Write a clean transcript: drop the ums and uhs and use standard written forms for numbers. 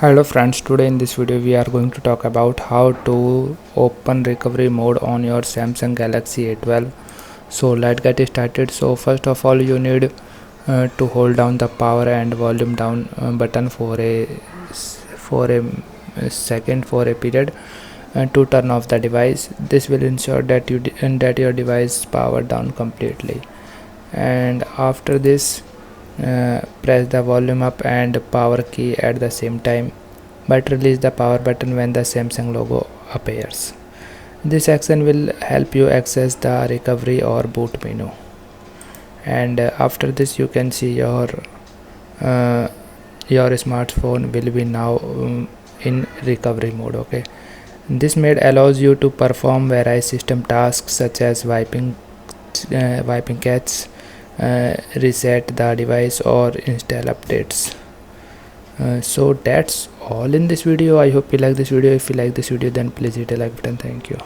Hello friends, today in this video we are going to talk about how to open recovery mode on your Samsung Galaxy A12. So let's get started. So first of all you need to hold down the power and volume down button for a second for a period to turn off the device. This will ensure that your device is powered down completely. And after this press the volume up and power key at the same time, but release the power button when the Samsung logo appears. This action will help you access the recovery or boot menu. And after this you can see uh, your smartphone will be now in recovery mode. Okay, this mode allows you to perform various system tasks such as wiping cache, reset the device, or install updates. So that's all in this video. I hope you like this video. If you like this video, then please hit a like button. Thank you.